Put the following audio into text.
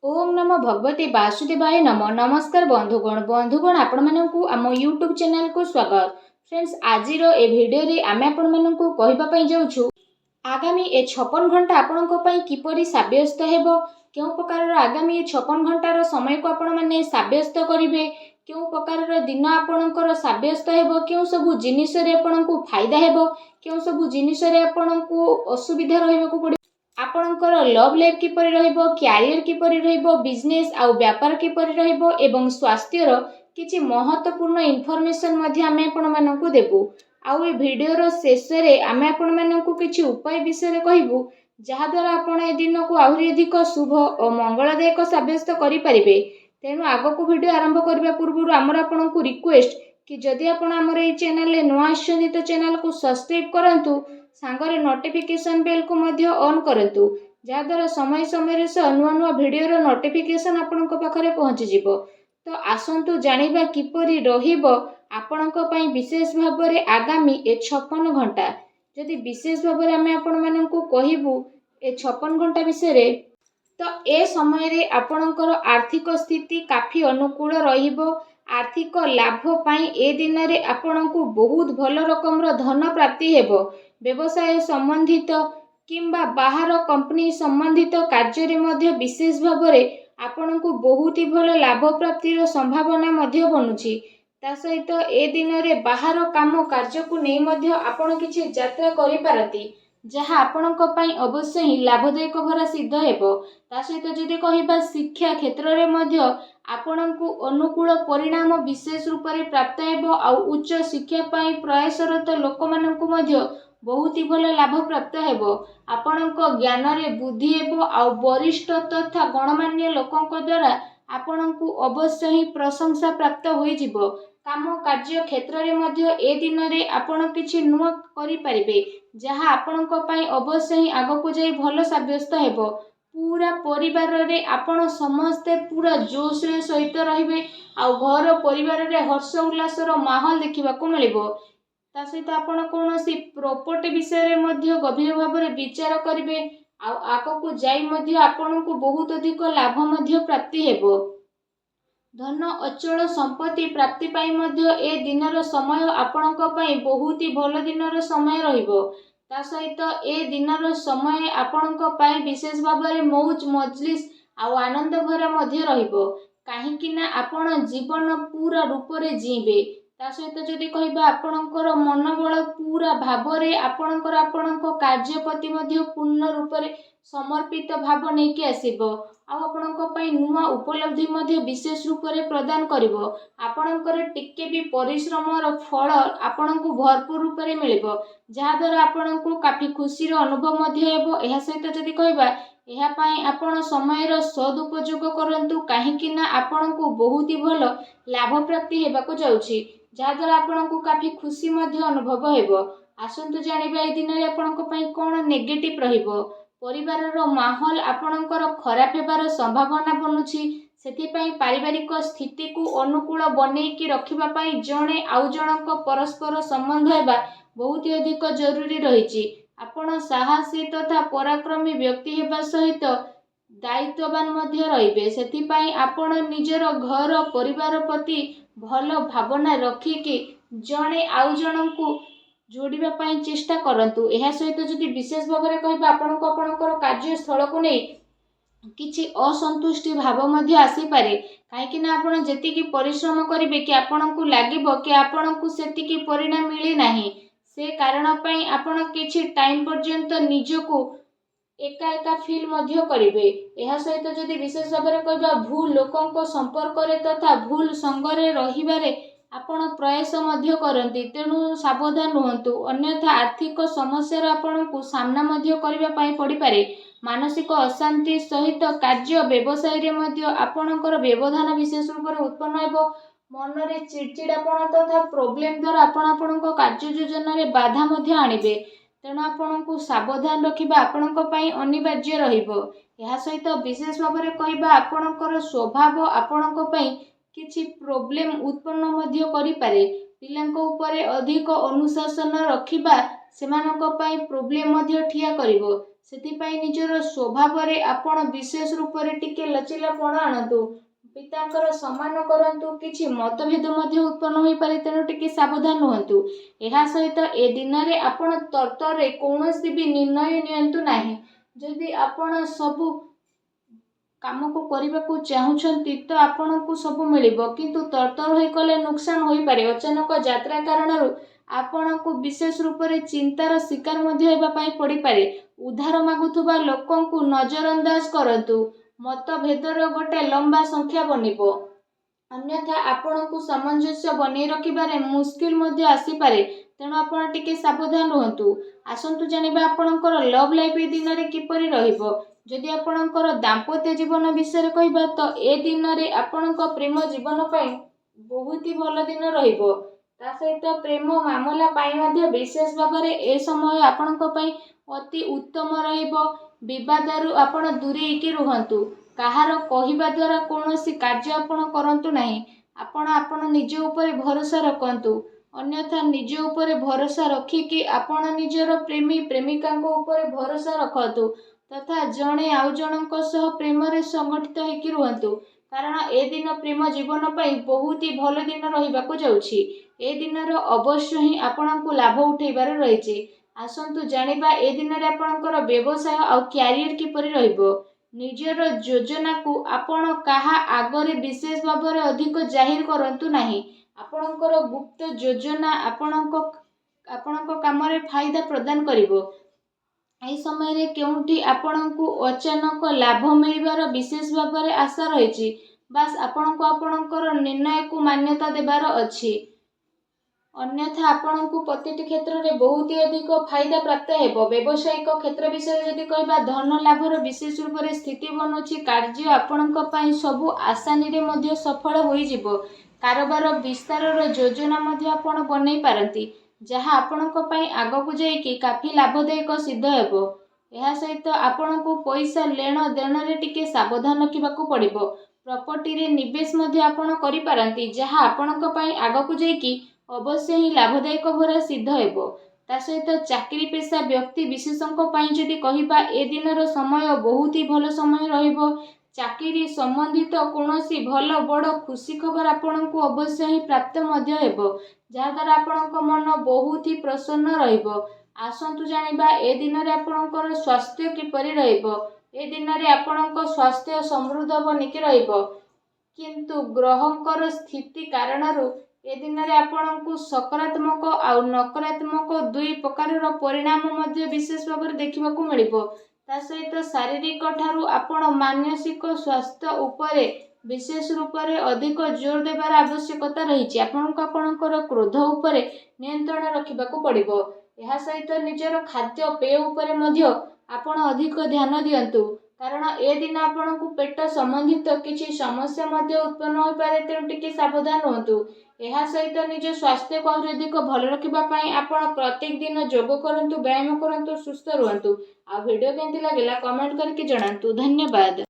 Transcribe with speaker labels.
Speaker 1: ओम नमो भगवते वासुदेवाय नमो। नमस्कार बंधुगण आपण मानकु आम यूट्यूब चैनल को स्वागत। फ्रेंड्स आज ए भिडियो रे आमे आपण मानकु कहिबा पई जाउछु आगामी ए 56 घंटा आपण को पई किपरि साब्यस्त हेबो, केउ प्रकार आगामी 56 घंटार समय को आपण माने साब्यस्त करिवे, केउ प्रकार दिन आपणकर साब्यस्त हेबो, केउ सबु जिनिस रे आपणकु फायदा हेबो, केउ सबु जिनिस रे आपणकु असुविधा रहइबो पड़े, आपणकर लव लाइफ किपरि रहइबो, कैरियर किपरि रहइबो, बिजनेस आउ व्यापार किपरि रहइबो एवं स्वास्थ्यर किछि महत्वपूर्ण इन्फॉर्मेशन मध्ये आमे आपण मानकु देबु। आउ ए वीडियो रो शेष रे आमे आपण मानकु किछि उपाय विषय कहबू जहा द्वारा आपण ए दिन को आहुरी अधिक शुभ और मंगलदायक साब्यस्त करि परिबे। तेनु आगो को वीडियो आरंभ करबा पूर्व आमर आपनकु रिक्वेस्ट कि जदि आपण आमर ए चैनल ले नुआ आछन तो चैनल को सब्सक्राइब करंतु, सांगरे नोटिफिकेशन बेल को मध्य ऑन करंतु, जहा द्वारा समय समय रे नुआ नुआ वीडियो रो नोटिफिकेशन आपनक पाखरे पहुंची जिवो। तो आसंतु जानिबा किपरि रहिबो आपनक पई विशेष भाबरे आगामी ए 56 घंटा। जदि विशेष भाबरे आमे आपण मानकु कहिबू ए 56 घंटा विषय रे, तो ए समय रे आपणकर आर्थिक स्थिति काफी अनुकूल रहिबो। आर्थिक लाभ पाई ए दिन रे आपणकु बहुत भल रकम धन प्राप्ति हेबो। व्यवसाय संबंधित किंबा बाहर कंपनी संबंधित कार्य रे मध्य विशेष भाबरे आपणकु बहुत ही भल लाभ प्राप्ति रो संभावना मध्य बनुची। ता सहित ए दिन रे बाहर काम कार्य को नै मध्य आपण किछि यात्रा करि पारती, जहा आपणक पई अवश्य ही लाभदायक भरा सिद्ध हेबो। ता सहित जदि कहिबा शिक्षा क्षेत्र रे मध्य आपणकु अनुकूल परिणाम विशेष रूप रे प्राप्त हेबो। आउ उच्च शिक्षा पई प्रयासरत लोक मानकु मध्य बहुत ही भल लाभ प्राप्त हेबो। आपणक ज्ञान रे बुद्धि हेबो। आउ वरिष्ठ तथा गणमान्य लोकंक द्वारा आपणकु अवश्य ही प्रशंसा प्राप्त होई जिवो। काम कार्य क्षेत्र रे मध्य ए दिन रे आपण किछि नुआ करि परिबे, जहा आपणक पई अवश्य ही आगकु जाई भल साब्यस्त हेबो। पूरा परिवार रे आपण समस्ते पूरा जोश रे सहित रहिबे। आउ घर परिवार रे हर्ष उल्लास रो माहौल देखिबा को मिलिबो। ता सहित आपण कोनोसी प्रॉपर्टी विषय रे मध्य गभीर भाव रे विचार करिवे। आउ आगकु जाई मध्य आपणकु बहुत अधिक लाभ मध्य प्राप्ति हेबो। धन अचल संपत्ति प्राप्ति पाई मध्य ए दिनर समय आपणक पई बहुत ही भल दिनर समय रहिबो। ता सहित ए दिनर समय आपणक पई विशेष भाव रे मौज मजलिस आउ आनंद भरा मध्य रहिबो, काहे कि ना आपण जीवन पूरा रूप रे जीबे। ता सहित जदि कहिबा आपणकर मनोबल पूरा भाव रे आपणक कार्य प्रति मध्य पूर्ण रूप रे समर्पित भाव नै कि आसीबो। आ आपणक पई नुआ उपलब्धि मध्य विशेष रूप रे प्रदान करिवो। आपणकर टिके भी परिश्रम रो फल आपणकु भरपूर रूप रे मिलिबो, जहा द्वारा आपणकु काफी खुशी रो अनुभव मध्य हेबो। एहा सहित जदि कहिबा एहा पई आपण समय रो सदुपयोग करंतु, काहे कि ना आपणकु बहुत ही भल लाभ प्राप्ति हेबाको जाउछि, जहा द्वारा आपणकु काफी खुशी मध्य अनुभव हेबो। आसंतु जानिबा ए दिन रे आपणक पई कोन नेगेटिव रहिबो। परिवार रो माहौल आपणकर खराब हेबार संभावना बनुछि, सेति पई पारिवारिक स्थिति को अनुकूल बनै कि रखिबा पई जणे आउ जनक परस्पर संबंध हेबा बहुत अधिक जरूरी रहिछि। आपण साहसी तथा पराक्रमी व्यक्ति हेबा सहित दायित्ववान मध्य रहिबे। सेति पई आपण निजर घर परिवार प्रति भल भावना रखि कि जणे आउ जनकु जोड़िबा पई चेष्टा करंतु। एहा सहित जदि विशेष भाव रे कहिबा आपणकर कार्यस्थल को नै किछि असंतुष्टि भाव मध्य आसी पारे, काहे कि ना आपण जेतिकी परिश्रम करिवे कि आपणकु लागिबो कि आपणकु सेतिकी परिणाम मिली नाही। से कारण पई आपण किछि टाइम पर्यंत निजको एका एका फील मध्य करिवे। एहा सहित जदि विशेष भाव रे कहिबा भूल लोकंक संपर्क रे तथा भूल संग रे रहिबारे आपण प्रयास मध्य करंती, तेणु सावधान रुहंतु, अन्यथा आर्थिक समस्या आपणकु सामना मध्य करिबा पई पड़ी पारे। मानसिक अशांति सहित कार्य व्यवसाय रे मध्य आपणकर व्यवधान विशेष रूप रे उत्पन्न हेबो। मन रे चिड़चिड़ापन तथा प्रॉब्लम द्वारा आपणक कार्य योजना रे बाधा मध्य आनिबे, तेणु आपणकु सावधान रखिबा आपणक पई अनिवार्य रहिबो। एहा सहित विशेष भाव रे कहिबा आपणकर स्वभाव आपणक पई किछि प्रॉब्लम उत्पन्न मध्य करि पारे। पिलांक उपरे अधिक अनुशासन रखिबा सेमानक पई प्रॉब्लम मध्य ठिया करिवो। ସେଥିପାଇଁ ନିଜର ସ୍ୱଭାବରେ ଆପଣ ବିଶେଷ ରୂପରେ ଟିକେ ଲଚିଲାପଣ ଆଣନ୍ତୁ। ପିତାଙ୍କର ସମ୍ମାନ କରନ୍ତୁ। କିଛି ମତଭେଦ ମଧ୍ୟ ଉତ୍ପନ୍ନ ହୋଇପାରେ, ତେଣୁ ଟିକେ ସାବଧାନ ରୁହନ୍ତୁ। ଏହା ସହିତ ଏ ଦିନରେ ଆପଣ ତରତରରେ କୌଣସି ବି ନିର୍ଣ୍ଣୟ ନିଅନ୍ତୁ ନାହିଁ। ଯଦି ଆପଣ ସବୁ କାମକୁ କରିବାକୁ ଚାହୁଁଛନ୍ତି ତ ଆପଣଙ୍କୁ ସବୁ ମିଳିବ, କିନ୍ତୁ ତରତର ହୋଇ କଲେ ନୁକସାନ ହୋଇପାରେ। ଅଚାନକ ଯାତ୍ରା କାରଣରୁ ଆପଣଙ୍କୁ ବିଶେଷ ରୂପରେ ଚିନ୍ତାର ଶିକାର ମଧ୍ୟ ହେବା ପାଇଁ ପଡ଼ିପାରେ। ଉଦ୍ଧାର ମାଗୁଥିବା ଲୋକଙ୍କୁ ନଜରଅନ୍ଦାଜ କରନ୍ତୁ। ମତଭେଦର ଗୋଟେ ଲମ୍ବା ସଂଖ୍ୟା ବନିବ, ଅନ୍ୟଥା ଆପଣଙ୍କୁ ସାମଞ୍ଜସ୍ୟ ବନେଇ ରଖିବାରେ ମୁସ୍କିଲ ମଧ୍ୟ ଆସିପାରେ, ତେଣୁ ଆପଣ ଟିକେ ସାବଧାନ ରୁହନ୍ତୁ। ଆସନ୍ତୁ ଜାଣିବା ଆପଣଙ୍କର ଲଭ୍ ଲାଇଫ୍ ଏ ଦିନରେ କିପରି ରହିବ। ଯଦି ଆପଣଙ୍କର ଦାମ୍ପତ୍ୟ ଜୀବନ ବିଷୟରେ କହିବା ତ ଏ ଦିନରେ ଆପଣଙ୍କ ପ୍ରେମ ଜୀବନ ପାଇଁ ବହୁତ ହି ଭଲ ଦିନ ରହିବ। ତା ସହିତ ପ୍ରେମ ମାମଲା ପାଇଁ ମଧ୍ୟ ବିଶେଷ ଭାବରେ ଏ ସମୟ ଆପଣଙ୍କ ପାଇଁ ଅତି ଉତ୍ତମ ରହିବ। ବିବାଦରୁ ଆପଣ ଦୂରେଇକି ରୁହନ୍ତୁ। କାହାର କହିବା ଦ୍ୱାରା କୌଣସି କାର୍ଯ୍ୟ ଆପଣ କରନ୍ତୁ ନାହିଁ। ଆପଣ ନିଜ ଉପରେ ଭରସା ରଖନ୍ତୁ, ଅନ୍ୟଥା ନିଜ ଉପରେ ଭରସା ରଖିକି ଆପଣ ନିଜର ପ୍ରେମୀ ପ୍ରେମିକାଙ୍କ ଉପରେ ଭରସା ରଖନ୍ତୁ ତଥା ଜଣେ ଆଉ ଜଣଙ୍କ ସହ ପ୍ରେମରେ ସଂଗଠିତ ହେଇକି ରୁହନ୍ତୁ, କାରଣ ଏ ଦିନ ପ୍ରେମ ଜୀବନ ପାଇଁ ବହୁତ ହି ଭଲ ଦିନ ରହିବାକୁ ଯାଉଛି। ଏ ଦିନର ଅବଶ୍ୟ ହିଁ ଆପଣଙ୍କୁ ଲାଭ ଉଠେଇବାର ରହିଛି। ଆସନ୍ତୁ ଜାଣିବା ଏ ଦିନରେ ଆପଣଙ୍କର ବ୍ୟବସାୟ ଆଉ କ୍ୟାରିୟର କିପରି ରହିବ। ନିଜର ଯୋଜନାକୁ ଆପଣ କାହା ଆଗରେ ବିଶେଷ ଭାବରେ ଅଧିକ ଜାହିର କରନ୍ତୁ ନାହିଁ। ଆପଣଙ୍କର ଗୁପ୍ତ ଯୋଜନା ଆପଣଙ୍କ କାମରେ ଫାଇଦା ପ୍ରଦାନ କରିବ। ଏହି ସମୟରେ କେଉଁଠି ଆପଣଙ୍କୁ ଅଚାନକ ଲାଭ ମିଳିବାର ବିଶେଷ ଭାବରେ ଆଶା ରହିଛି। ବାସ୍ ଆପଣଙ୍କୁ ଆପଣଙ୍କର ନିର୍ଣ୍ଣୟକୁ ମାନ୍ୟତା ଦେବାର ଅଛି, ଅନ୍ୟଥା ଆପଣଙ୍କୁ ପ୍ରତିଟି କ୍ଷେତ୍ରରେ ବହୁତ ଅଧିକ ଫାଇଦା ପ୍ରାପ୍ତ ହେବ। ବ୍ୟବସାୟିକ କ୍ଷେତ୍ର ବିଷୟରେ ଯଦି କହିବା, ଧନ ଲାଭର ବିଶେଷ ରୂପରେ ସ୍ଥିତି ବନୁଛି। କାର୍ଯ୍ୟ ଆପଣଙ୍କ ପାଇଁ ସବୁ ଆସାନୀରେ ମଧ୍ୟ ସଫଳ ହୋଇଯିବ। କାରବାର ବିସ୍ତାରର ଯୋଜନା ମଧ୍ୟ ଆପଣ ବନେଇ ପାରନ୍ତି, ଯାହା ଆପଣଙ୍କ ପାଇଁ ଆଗକୁ ଯାଇକି କାଫି ଲାଭଦାୟକ ସିଦ୍ଧ ହେବ। ଏହା ସହିତ ଆପଣଙ୍କୁ ପଇସା ନେଣ ଦେଣରେ ଟିକେ ସାବଧାନ ରଖିବାକୁ ପଡ଼ିବ। ପ୍ରପର୍ଟିରେ ନିବେଶ ମଧ୍ୟ ଆପଣ କରିପାରନ୍ତି, ଯାହା ଆପଣଙ୍କ ପାଇଁ ଆଗକୁ ଯାଇକି ଅବଶ୍ୟ ହିଁ ଲାଭଦାୟକ ଭରା ସିଦ୍ଧ ହେବ। ତା ସହିତ ଚାକିରି ପେଶା ବ୍ୟକ୍ତି ବିଶେଷଙ୍କ ପାଇଁ ଯଦି କହିବା, ଏ ଦିନର ସମୟ ବହୁତ ହି ଭଲ ସମୟ ରହିବ। ଚାକିରି ସମ୍ବନ୍ଧିତ କୌଣସି ଭଲ ବଡ଼ ଖୁସି ଖବର ଆପଣଙ୍କୁ ଅବଶ୍ୟ ହିଁ ପ୍ରାପ୍ତ ମଧ୍ୟ ହେବ, ଯାହାଦ୍ୱାରା ଆପଣଙ୍କ ମନ ବହୁତ ହି ପ୍ରସନ୍ନ ରହିବ। ଆସନ୍ତୁ ଜାଣିବା ଏ ଦିନରେ ଆପଣଙ୍କର ସ୍ୱାସ୍ଥ୍ୟ କିପରି ରହିବ। ଏ ଦିନରେ ଆପଣଙ୍କ ସ୍ୱାସ୍ଥ୍ୟ ସମୃଦ୍ଧ ବନିକି ରହିବ, କିନ୍ତୁ ଗ୍ରହଙ୍କର ସ୍ଥିତି କାରଣରୁ ଏ ଦିନରେ ଆପଣଙ୍କୁ ସକାରାତ୍ମକ ଆଉ ନକାରାତ୍ମକ ଦୁଇ ପ୍ରକାରର ପରିଣାମ ମଧ୍ୟ ବିଶେଷ ଭାବରେ ଦେଖିବାକୁ ମିଳିବ। ତା ସହିତ ଶାରୀରିକ ଠାରୁ ଆପଣ ମାନସିକ ସ୍ୱାସ୍ଥ୍ୟ ଉପରେ ବିଶେଷ ରୂପରେ ଅଧିକ ଜୋର ଦେବାର ଆବଶ୍ୟକତା ରହିଛି। ଆପଣଙ୍କୁ ଆପଣଙ୍କର କ୍ରୋଧ ଉପରେ ନିୟନ୍ତ୍ରଣ ରଖିବାକୁ ପଡ଼ିବ। ଏହା ସହିତ ନିଜର ଖାଦ୍ୟପେୟ ଉପରେ ମଧ୍ୟ ଆପଣ ଅଧିକ ଧ୍ୟାନ ଦିଅନ୍ତୁ, କାରଣ ଏ ଦିନ ଆପଣଙ୍କୁ ପେଟ ସମ୍ବନ୍ଧିତ କିଛି ସମସ୍ୟା ମଧ୍ୟ ଉତ୍ପନ୍ନ ହୋଇପାରେ, ତେଣୁ ଟିକେ ସାବଧାନ ରୁହନ୍ତୁ। ଏହା ସହିତ ନିଜ ସ୍ୱାସ୍ଥ୍ୟକୁ ଆହୁରି ଅଧିକ ଭଲ ରଖିବା ପାଇଁ ଆପଣ ପ୍ରତ୍ୟେକ ଦିନ ଯୋଗ କରନ୍ତୁ, ବ୍ୟାୟାମ କରନ୍ତୁ, ସୁସ୍ଥ ରୁହନ୍ତୁ। ଆଉ ଭିଡ଼ିଓ କେମିତି ଲାଗିଲା କମେଣ୍ଟ କରିକି ଜଣାନ୍ତୁ। ଧନ୍ୟବାଦ।